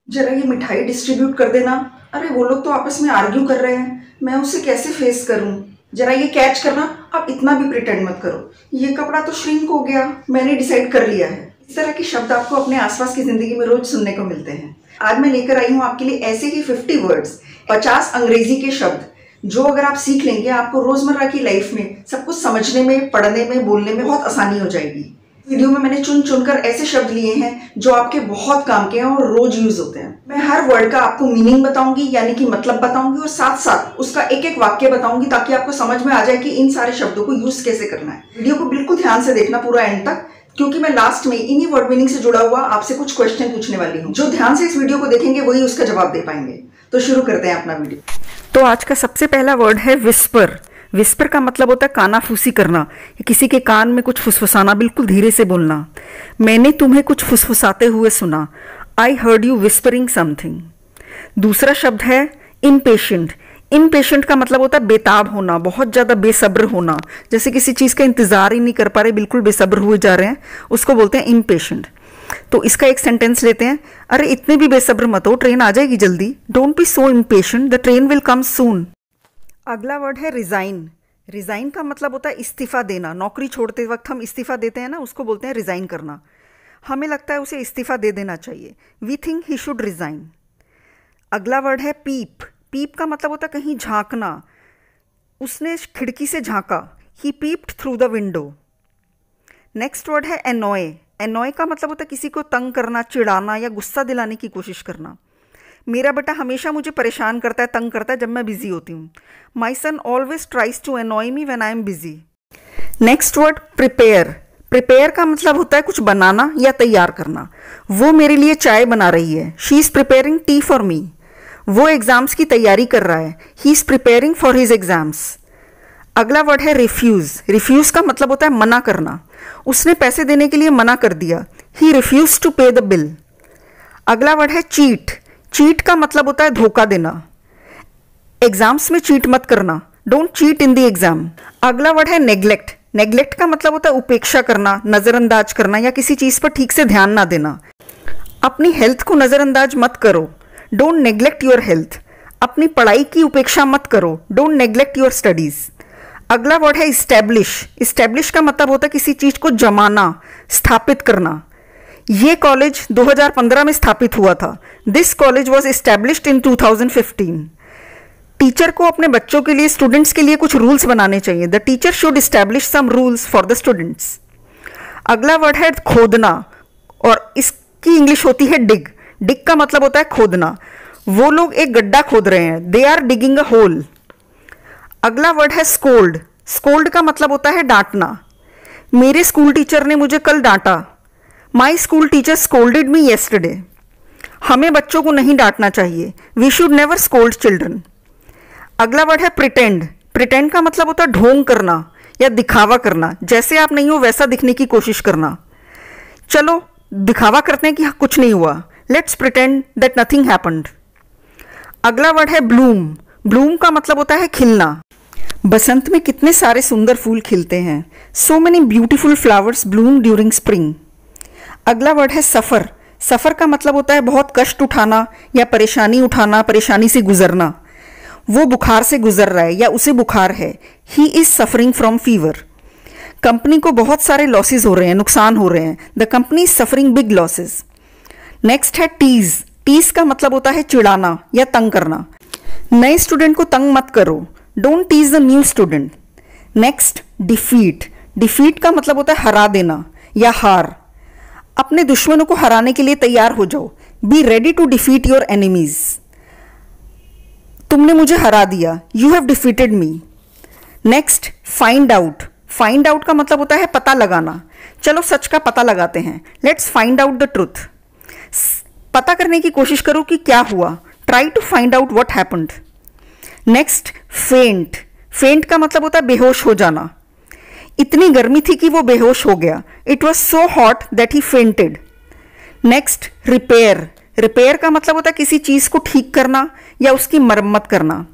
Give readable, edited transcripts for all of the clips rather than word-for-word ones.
जरा ये मिठाई डिस्ट्रीब्यूट कर देना। अरे वो लोग तो आपस में आर्ग्यू कर रहे हैं, मैं उसे कैसे फेस करूं। जरा ये कैच करना। आप इतना भी प्रिटेंड मत करो। ये कपड़ा तो श्रिंक हो गया, मैंने डिसाइड कर लिया है। इस तरह के शब्द आपको अपने आसपास की जिंदगी में रोज सुनने को मिलते हैं। आज मैं लेकर आई हूँ आपके लिए ऐसे ही 50 वर्ड्स, 50 अंग्रेजी के शब्द, जो अगर आप सीख लेंगे आपको रोजमर्रा की लाइफ में सब कुछ समझने में, पढ़ने में, बोलने में बहुत आसानी हो जाएगी। वीडियो में मैंने चुन चुनकर ऐसे शब्द लिए हैं जो आपके बहुत काम के हैं और रोज यूज होते हैं। मैं हर वर्ड का आपको मीनिंग बताऊंगी, यानी कि मतलब बताऊंगी, और साथ साथ उसका एक एक वाक्य बताऊंगी ताकि आपको समझ में आ जाए कि इन सारे शब्दों को यूज कैसे करना है। वीडियो को बिल्कुल ध्यान से देखना पूरा एंड तक, क्योंकि मैं लास्ट में इन्हीं वर्ड मीनिंग से जुड़ा हुआ आपसे कुछ क्वेश्चन पूछने वाली हूँ। जो ध्यान से इस वीडियो को देखेंगे वही उसका जवाब दे पाएंगे। तो शुरू करते हैं अपना वीडियो। तो आज का सबसे पहला वर्ड है विस्पर। विस्पर का मतलब होता है कानाफूसी करना, किसी के कान में कुछ फुसफुसाना, बिल्कुल धीरे से बोलना। मैंने तुम्हें कुछ फुसफुसाते हुए सुना। I heard you whispering something. दूसरा शब्द है इम्पेशेंट। इम्पेशेंट का मतलब होता है बेताब होना, बहुत ज़्यादा बेसब्र होना, जैसे किसी चीज़ का इंतज़ार ही नहीं कर पा रहे, बिल्कुल बेसब्र हुए जा रहे हैं, उसको बोलते हैं इम्पेशेंट। तो इसका एक सेंटेंस लेते हैं। अरे इतने भी बेसब्र मत हो, ट्रेन आ जाएगी जल्दी। Don't be so impatient, the train will come soon. अगला वर्ड है रिज़ाइन। रिज़ाइन का मतलब होता है इस्तीफ़ा देना। नौकरी छोड़ते वक्त हम इस्तीफ़ा देते हैं ना, उसको बोलते हैं रिज़ाइन करना। हमें लगता है उसे इस्तीफ़ा दे देना चाहिए। We think he should resign. अगला वर्ड है पीप। पीप का मतलब होता है कहीं झांकना। उसने खिड़की से झांका। He peeped through the window. Next word है एनॉय। एनॉय का मतलब होता है किसी को तंग करना, चिढ़ाना या गुस्सा दिलाने की कोशिश करना। मेरा बेटा हमेशा मुझे परेशान करता है, तंग करता है जब मैं बिजी होती हूँ। My son always tries to annoy me when I am busy. Next word prepare. Prepare का मतलब होता है कुछ बनाना या तैयार करना। वो मेरे लिए चाय बना रही है। She is preparing T for me. वो एग्जाम्स की तैयारी कर रहा है। He is preparing for his exams. अगला वर्ड है रिफ्यूज़। रिफ्यूज़ का मतलब होता है मना करना। उसने पैसे देने के लिए मना कर दिया। ही रिफ्यूज टू पे द बिल। अगला वर्ड है चीट। चीट का मतलब होता है धोखा देना। एग्जाम्स में चीट मत करना। Don't cheat in the exam. अगला वर्ड है नेग्लेक्ट। नेग्लेक्ट का मतलब होता है उपेक्षा करना, नज़रअंदाज करना या किसी चीज़ पर ठीक से ध्यान ना देना। अपनी हेल्थ को नज़रअंदाज मत करो। Don't neglect your health. अपनी पढ़ाई की उपेक्षा मत करो। Don't neglect your studies. अगला वर्ड है इस्टेब्लिश। इस्टेब्लिश का मतलब होता है किसी चीज़ को जमाना, स्थापित करना। ये कॉलेज 2015 में स्थापित हुआ था। This college was established in 2015। Teacher को अपने बच्चों के लिए, स्टूडेंट्स के लिए कुछ रूल्स बनाने चाहिए। The teacher should establish some rules for the students. अगला वर्ड है खोदना, और इसकी इंग्लिश होती है डिग। डिग का मतलब होता है खोदना। वो लोग एक गड्ढा खोद रहे हैं। They are digging a hole. अगला वर्ड है स्कोल्ड। स्कोल्ड का मतलब होता है डांटना। मेरे स्कूल टीचर ने मुझे कल डांटा। My school teacher scolded me yesterday. हमें बच्चों को नहीं डांटना चाहिए। We should never scold children. अगला वर्ड है प्रिटेंड। प्रिटेंड का मतलब होता है ढोंग करना या दिखावा करना, जैसे आप नहीं हो वैसा दिखने की कोशिश करना। चलो दिखावा करते हैं कि कुछ नहीं हुआ। Let's pretend that nothing happened. अगला वर्ड है ब्लूम। ब्लूम का मतलब होता है खिलना। बसंत में कितने सारे सुंदर फूल खिलते हैं। So many beautiful flowers Bloom during spring. अगला वर्ड है सफ़र। सफ़र का मतलब होता है बहुत कष्ट उठाना या परेशानी उठाना, परेशानी से गुजरना। वो बुखार से गुजर रहा है या उसे बुखार है। He is suffering from fever. Company को बहुत सारे लॉसेज हो रहे हैं, नुकसान हो रहे हैं। The company is suffering big losses. Next है टीज। टीज का मतलब होता है चिढ़ाना या तंग करना। नए स्टूडेंट को तंग मत करो। Don't tease the new student. Next defeat. Defeat का मतलब होता है हरा देना या हार। अपने दुश्मनों को हराने के लिए तैयार हो जाओ। Be ready to defeat your enemies. तुमने मुझे हरा दिया। You have defeated me. Next find out. Find out का मतलब होता है पता लगाना। चलो सच का पता लगाते हैं। Let's find out the truth. पता करने की कोशिश करो कि क्या हुआ। Try to find out what happened. Next faint. Faint का मतलब होता है बेहोश हो जाना। इतनी गर्मी थी कि वो बेहोश हो गया। It was so hot that he fainted. Next repair. Repair का मतलब होता है किसी चीज़ को ठीक करना या उसकी मरम्मत करना।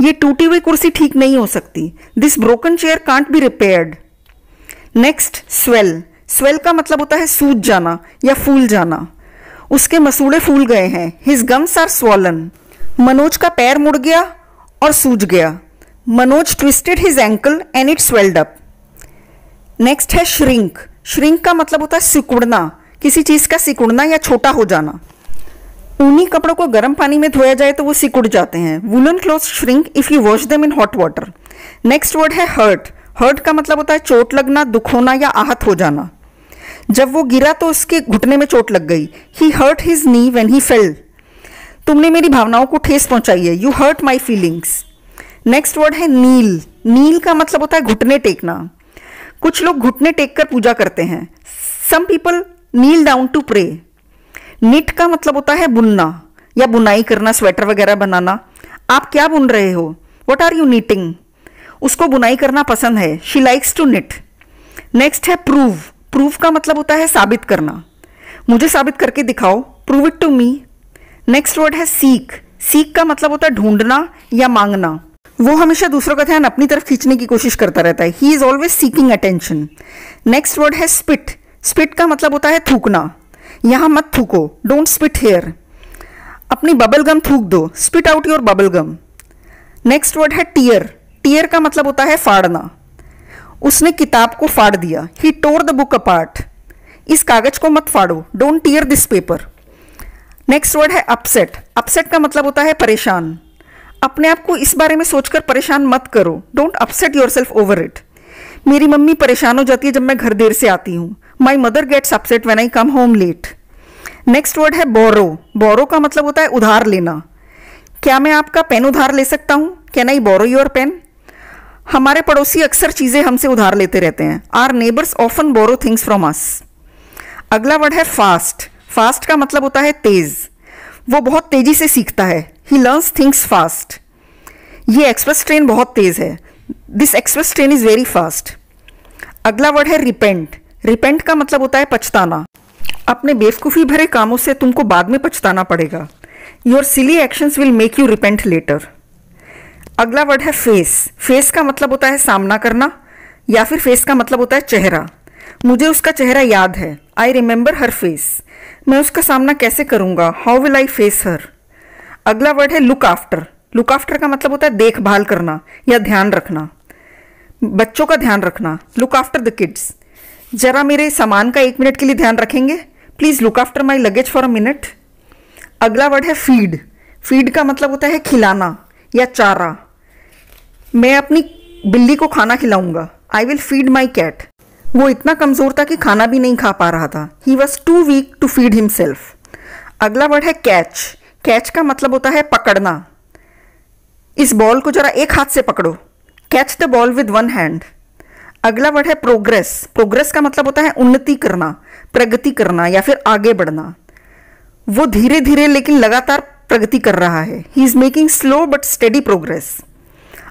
ये टूटी हुई कुर्सी ठीक नहीं हो सकती। This broken chair can't be repaired. Next swell. Swell का मतलब होता है सूज जाना या फूल जाना। उसके मसूड़े फूल गए हैं, his gums are swollen. Manoj का पैर मुड़ गया और सूज गया, Manoj twisted his ankle and it swelled up. Next है श्रिंक। श्रिंक का मतलब होता है सिकुड़ना, किसी चीज का सिकुड़ना या छोटा हो जाना। ऊनी कपड़ों को गर्म पानी में धोया जाए तो वो सिकुड़ जाते हैं। Woollen clothes shrink if you wash them in hot water. Next word है हर्ट। हर्ट का मतलब होता है चोट लगना, दुख होना या आहत हो जाना। जब वो गिरा तो उसके घुटने में चोट लग गई। He hurt his knee when he fell. तुमने मेरी भावनाओं को ठेस पहुंचाई है, you hurt my feelings. Next word है नील। नील का मतलब होता है घुटने टेकना। कुछ लोग घुटने टेक कर पूजा करते हैं। Some people kneel down to pray. Knit का मतलब होता है बुनना या बुनाई करना, स्वेटर वगैरह बनाना। आप क्या बुन रहे हो? What are you knitting? उसको बुनाई करना पसंद है, she likes to knit. Next है प्रूव। प्रूव का मतलब होता है साबित करना, मुझे साबित करके दिखाओ, prove it to me. Next word है सीक। सीक का मतलब होता है ढूंढना या मांगना। वो हमेशा दूसरों का ध्यान अपनी तरफ खींचने की कोशिश करता रहता है, he is always seeking attention. Next word है स्पिट। स्पिट का मतलब होता है थूकना, यहां मत थूको, डोंट स्पिट हेयर। अपनी बबल गम थूक दो, spit out your bubble gum. Next word है टीयर। टीयर का मतलब होता है फाड़ना, उसने किताब को फाड़ दिया, he tore the book apart. इस कागज को मत फाड़ो, don't tear this paper. Next word है अपसेट। अपसेट का मतलब होता है परेशान, अपने आप को इस बारे में सोचकर परेशान मत करो, don't upset yourself over it. मेरी मम्मी परेशान हो जाती है जब मैं घर देर से आती हूँ, my mother gets upset when I come home late. Next word है बोरो। बोरो का मतलब होता है उधार लेना। क्या मैं आपका पेन उधार ले सकता हूँ? Can I borrow your pen? हमारे पड़ोसी अक्सर चीजें हमसे उधार लेते रहते हैं। Our neighbours often borrow things from us. अगला वर्ड है फास्ट। फास्ट का मतलब होता है तेज, वो बहुत तेजी से सीखता है, ही लर्न्स थिंग्स फास्ट। ये एक्सप्रेस ट्रेन बहुत तेज है, this express train is very fast. अगला वर्ड है रिपेंट। रिपेंट का मतलब होता है पछताना, अपने बेवकूफ़ी भरे कामों से तुमको बाद में पछताना पड़ेगा। Your silly actions will make you repent later. अगला वर्ड है फेस। फेस का मतलब होता है सामना करना, या फिर फेस का मतलब होता है चेहरा। मुझे उसका चेहरा याद है, आई रिमेंबर हर फेस। मैं उसका सामना कैसे करूंगा, how will I face her. अगला वर्ड है लुक आफ्टर। लुक आफ्टर का मतलब होता है देखभाल करना या ध्यान रखना, बच्चों का ध्यान रखना, लुक आफ्टर द किड्स। जरा मेरे सामान का 1 मिनट के लिए ध्यान रखेंगे, please look after my luggage for a minute. अगला वर्ड है फीड। फीड का मतलब होता है खिलाना या चारा। मैं अपनी बिल्ली को खाना खिलाऊंगा, I will feed my cat. वो इतना कमजोर था कि खाना भी नहीं खा पा रहा था, he was too weak to feed himself. अगला वर्ड है कैच। कैच का मतलब होता है पकड़ना, इस बॉल को जरा एक हाथ से पकड़ो, catch the ball with one hand. अगला वर्ड है प्रोग्रेस। प्रोग्रेस का मतलब होता है उन्नति करना, प्रगति करना या फिर आगे बढ़ना। वो धीरे धीरे लेकिन लगातार प्रगति कर रहा है, he is making slow but steady progress.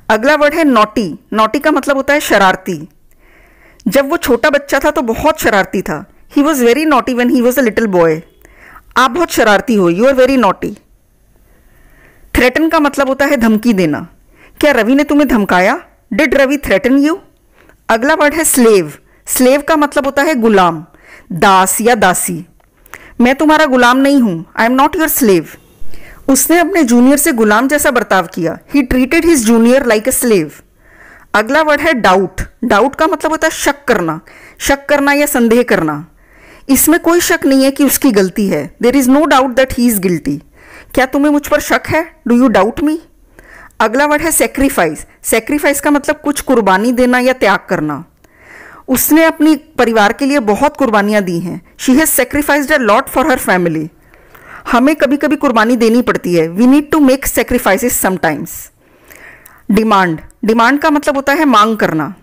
अगला वर्ड है नॉटी। नॉटी का मतलब होता है शरारती। जब वो छोटा बच्चा था तो बहुत शरारती था, he was very naughty when he was a little boy. आप बहुत शरारती हो, you are very naughty. Threaten का मतलब होता है धमकी देना, क्या रवि ने तुम्हें धमकाया, डिड रवि थ्रेटन यू। अगला वर्ड है स्लेव। स्लेव का मतलब होता है गुलाम, दास या दासी। मैं तुम्हारा गुलाम नहीं हूं, I am not your slave. उसने अपने जूनियर से गुलाम जैसा बर्ताव किया, he treated his junior like a slave. अगला वर्ड है डाउट। डाउट का मतलब होता है शक करना या संदेह करना। इसमें कोई शक नहीं है कि उसकी गलती है, there is no doubt that he is guilty. क्या तुम्हें मुझ पर शक है, डू यू डाउट मी। अगला वर्ड है सेक्रीफाइस। सेक्रीफाइस का मतलब कुछ कुर्बानी देना या त्याग करना। उसने अपनी परिवार के लिए बहुत कुर्बानियां दी हैं, she has sacrificed a lot for her family. हमें कभी कभी कुर्बानी देनी पड़ती है, we need to make sacrifices sometimes. Demand. Demand का मतलब होता है मांग करना।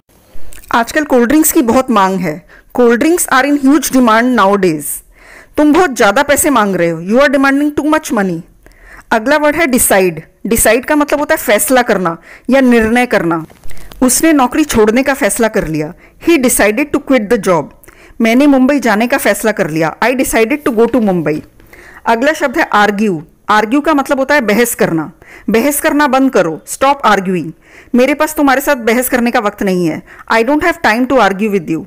आजकल कोल्ड ड्रिंक्स की बहुत मांग है, cold drinks are in huge demand nowadays. तुम बहुत ज़्यादा पैसे मांग रहे हो, you are demanding too much money. अगला वर्ड है डिसाइड। डिसाइड का मतलब होता है फैसला करना या निर्णय करना। उसने नौकरी छोड़ने का फैसला कर लिया, he decided to quit the job. मैंने मुंबई जाने का फैसला कर लिया, I decided to go to Mumbai. अगला शब्द है आर्ग्यू। आर्ग्यू का मतलब होता है बहस करना। बहस करना बंद करो, स्टॉप आर्ग्यूइंग। मेरे पास तुम्हारे साथ बहस करने का वक्त नहीं है, I don't have time to argue with you.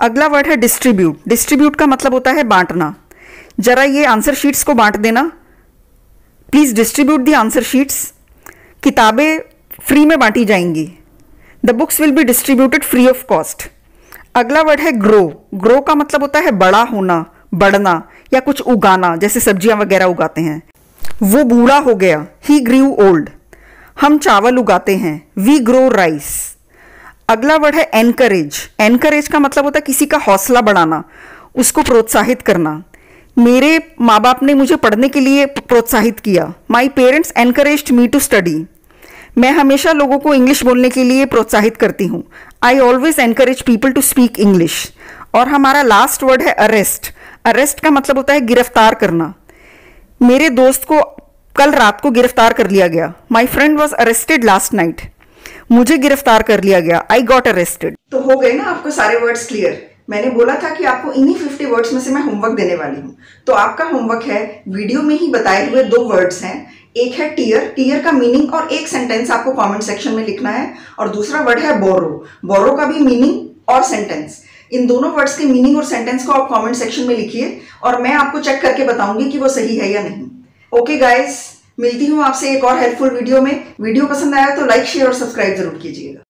अगला वर्ड है डिस्ट्रीब्यूट। डिस्ट्रीब्यूट का मतलब होता है बांटना। जरा ये आंसर शीट्स को बांट देना। Please distribute the answer sheets. किताबें फ्री में बांटी जाएंगी। The books will be distributed free of cost. अगला वर्ड है ग्रो। ग्रो का मतलब होता है बड़ा होना, बढ़ना या कुछ उगाना, जैसे सब्जियां वगैरह उगाते हैं। वो बूढ़ा हो गया, ही ग्रीव ओल्ड। हम चावल उगाते हैं, वी ग्रो राइस। अगला वर्ड है एनकरेज। एनकरेज का मतलब होता है किसी का हौसला बढ़ाना, उसको प्रोत्साहित करना। मेरे माँ बाप ने मुझे पढ़ने के लिए प्रोत्साहित किया। My parents encouraged me to study. मैं हमेशा लोगों को इंग्लिश बोलने के लिए प्रोत्साहित करती हूँ। I always encourage people to speak English. और हमारा लास्ट वर्ड है अरेस्ट। अरेस्ट का मतलब होता है गिरफ्तार करना। मेरे दोस्त को कल रात को गिरफ्तार कर लिया गया। My friend was arrested last night. मुझे गिरफ्तार कर लिया गया। I got arrested. तो हो गए ना आपको सारे वर्ड्स क्लियर। मैंने बोला था कि आपको इन्हीं 50 वर्ड्स में से मैं होमवर्क देने वाली हूँ। तो आपका होमवर्क है, वीडियो में ही बताए हुए 2 वर्ड्स हैं। एक है टीयर, टीयर का मीनिंग और एक सेंटेंस आपको कमेंट सेक्शन में लिखना है। और दूसरा वर्ड है बोरो, बोरो का भी मीनिंग और सेंटेंस। इन दोनों वर्ड्स के मीनिंग और सेंटेंस को आप कमेंट सेक्शन में लिखिए और मैं आपको चेक करके बताऊंगी कि वो सही है या नहीं। ओके गाइस, मिलती हूँ आपसे एक और हेल्पफुल वीडियो में। वीडियो पसंद आया तो लाइक, शेयर और सब्सक्राइब जरूर कीजिएगा।